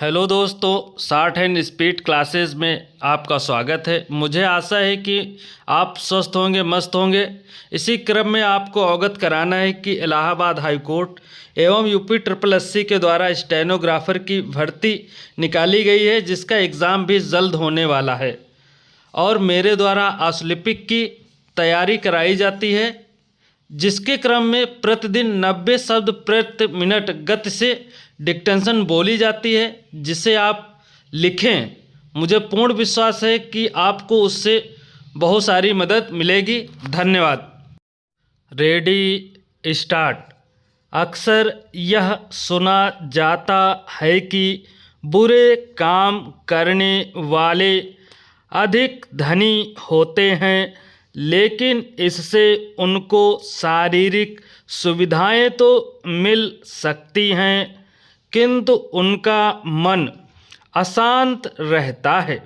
Hello दोस्तों, short hand speed classes में आपका स्वागत है। मुझे आशा है कि आप स्वस्थ होंगे, मस्त होंगे। इसी क्रम में आपको अवगत कराना है कि इलाहाबाद हाई कोर्ट एवं यूपी ट्रिपल एससी के द्वारा स्टेनोग्राफर की भर्ती निकाली गई है, जिसका एग्ज़ाम भी जल्द होने वाला है और मेरे द्वारा आशुलिपिक की तैयारी कराई जाती है, जिसके क्रम में प्रतिदिन 90 शब्द प्रति मिनट गति से डिक्टेंशन बोली जाती है, जिसे आप लिखें। मुझे पूर्ण विश्वास है कि आपको उससे बहुत सारी मदद मिलेगी। धन्यवाद। Ready start. अक्सर यह सुना जाता है कि बुरे काम करने वाले अधिक धनी होते हैं, लेकिन इससे उनको शारीरिक सुविधाएं तो मिल सकती हैं, किंतु उनका मन अशांत रहता है।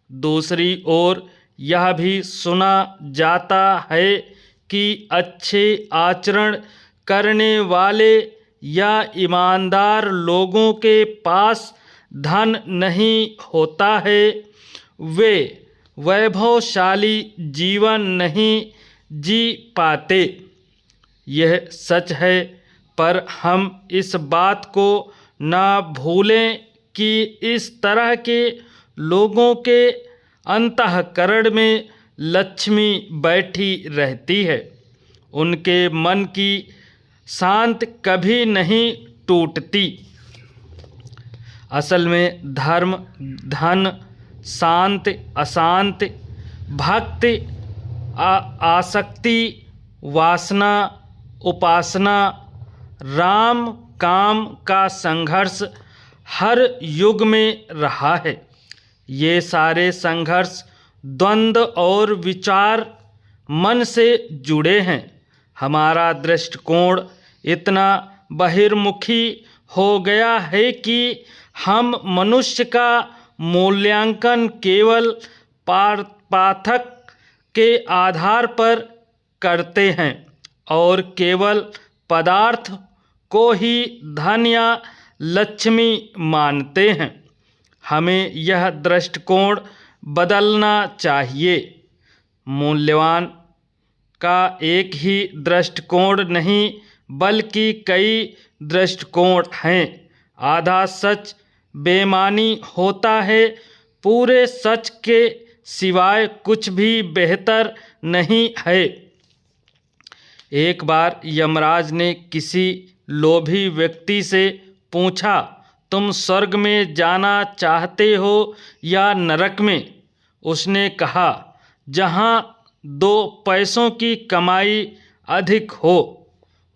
दूसरी ओर यह भी सुना जाता है कि अच्छे आचरण करने वाले या ईमानदार लोगों के पास धन नहीं होता है, वे वैभवशाली जीवन नहीं जी पाते। यह सच है, पर हम इस बात को ना भूलें कि इस तरह के लोगों के अंतःकरण में लक्ष्मी बैठी रहती है। उनके मन की शांत कभी नहीं टूटती। असल में धर्म, धन, शांति, अशांति, भक्ति, आसक्ति, वासना, उपासना, राम काम का संघर्ष हर युग में रहा है। ये सारे संघर्ष, द्वंद्व और विचार मन से जुड़े हैं। हमारा दृष्टिकोण इतना बहिर्मुखी हो गया है कि हम मनुष्य का मूल्यांकन केवल पाठक के आधार पर करते हैं और केवल पदार्थ को ही धन या लक्ष्मी मानते हैं। हमें यह दृष्टिकोण बदलना चाहिए। मूल्यवान का एक ही दृष्टिकोण नहीं, बल्कि कई दृष्टिकोण हैं। आधा सच बेमानी होता है, पूरे सच के सिवाय कुछ भी बेहतर नहीं है। एक बार यमराज ने किसी लोभी व्यक्ति से पूछा, तुम स्वर्ग में जाना चाहते हो या नरक में? उसने कहा, जहाँ 2 पैसों की कमाई अधिक हो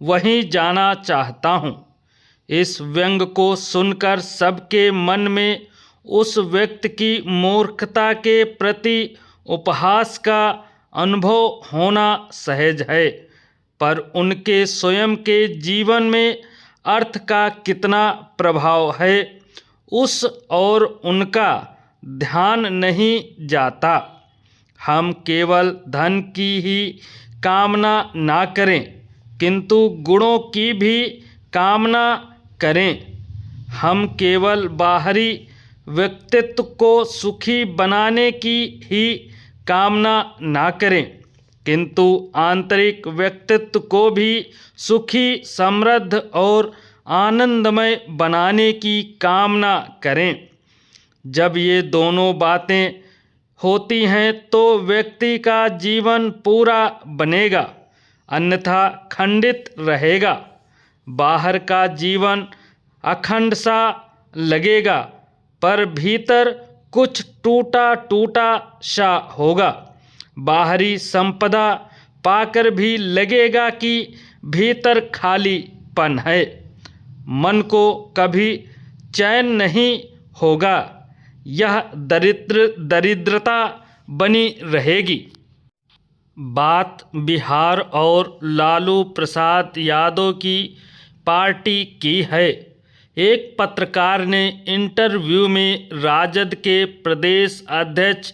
वहीं जाना चाहता हूँ। इस व्यंग को सुनकर सबके मन में उस व्यक्ति की मूर्खता के प्रति उपहास का अनुभव होना सहज है, पर उनके स्वयं के जीवन में अर्थ का कितना प्रभाव है, उस और उनका ध्यान नहीं जाता। हम केवल धन की ही कामना ना करें, किंतु गुणों की भी कामना करें। हम केवल बाहरी व्यक्तित्व को सुखी बनाने की ही कामना ना करें, किंतु आंतरिक व्यक्तित्व को भी सुखी, समृद्ध और आनंदमय बनाने की कामना करें। जब ये दोनों बातें होती हैं तो व्यक्ति का जीवन पूरा बनेगा, अन्यथा खंडित रहेगा। बाहर का जीवन अखंड सा लगेगा, पर भीतर कुछ टूटा टूटा सा होगा। बाहरी संपदा पाकर भी लगेगा कि भीतर खालीपन है। मन को कभी चैन नहीं होगा, यह दरिद्रता बनी रहेगी। बात बिहार और लालू प्रसाद यादव की पार्टी की है। एक पत्रकार ने इंटरव्यू में राजद के प्रदेश अध्यक्ष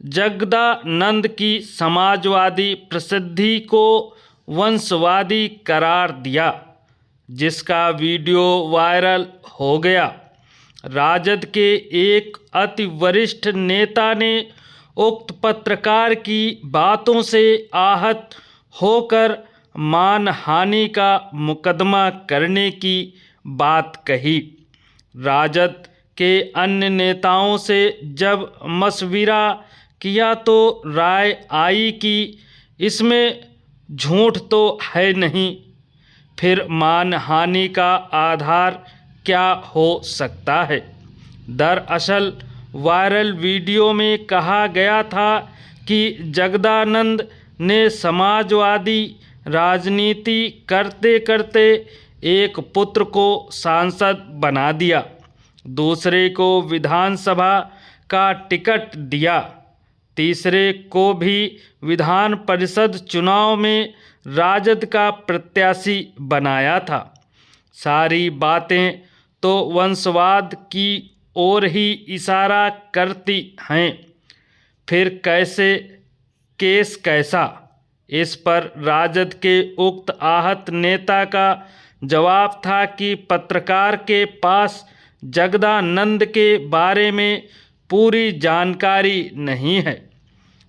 जगदानंद की समाजवादी प्रसिद्धि को वंशवादी करार दिया, जिसका वीडियो वायरल हो गया। राजद के एक अति वरिष्ठ नेता ने उक्त पत्रकार की बातों से आहत होकर मानहानि का मुकदमा करने की बात कही। राजद के अन्य नेताओं से जब मशविरा किया तो राय आई कि इसमें झूठ तो है नहीं, फिर मानहानि का आधार क्या हो सकता है। दरअसल वायरल वीडियो में कहा गया था कि जगदानंद ने समाजवादी राजनीति करते करते एक पुत्र को सांसद बना दिया, दूसरे को विधानसभा का टिकट दिया, तीसरे को भी विधान परिषद चुनाव में राजद का प्रत्याशी बनाया था। सारी बातें तो वंशवाद की ओर ही इशारा करती हैं। फिर कैसे केस कैसा? इस पर राजद के उक्त आहत नेता का जवाब था कि पत्रकार के पास जगदानंद के बारे में पूरी जानकारी नहीं है।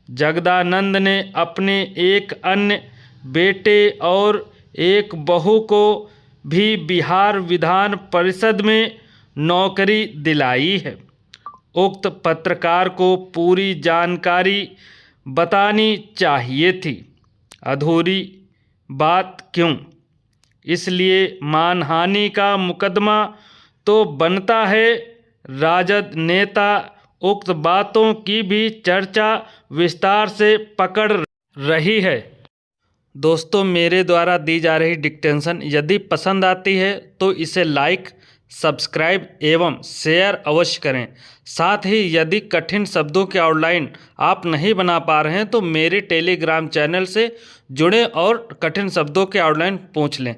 जगदानंद ने अपने एक अन्य बेटे और एक बहू को भी बिहार विधान परिषद में नौकरी दिलाई है। उक्त पत्रकार को पूरी जानकारी बतानी चाहिए थी। अधूरी बात क्यों? इसलिए मानहानि का मुकदमा तो बनता है। राजद नेता उक्त बातों की भी चर्चा विस्तार से पकड़ रही है। दोस्तों, मेरे द्वारा दी जा रही डिक्टेंशन यदि पसंद आती है तो इसे लाइक, सब्सक्राइब एवं शेयर अवश्य करें। साथ ही यदि कठिन शब्दों के आउटलाइन आप नहीं बना पा रहे हैं तो मेरे टेलीग्राम चैनल से जुड़ें और कठिन शब्दों के आउटलाइन पूछ लें।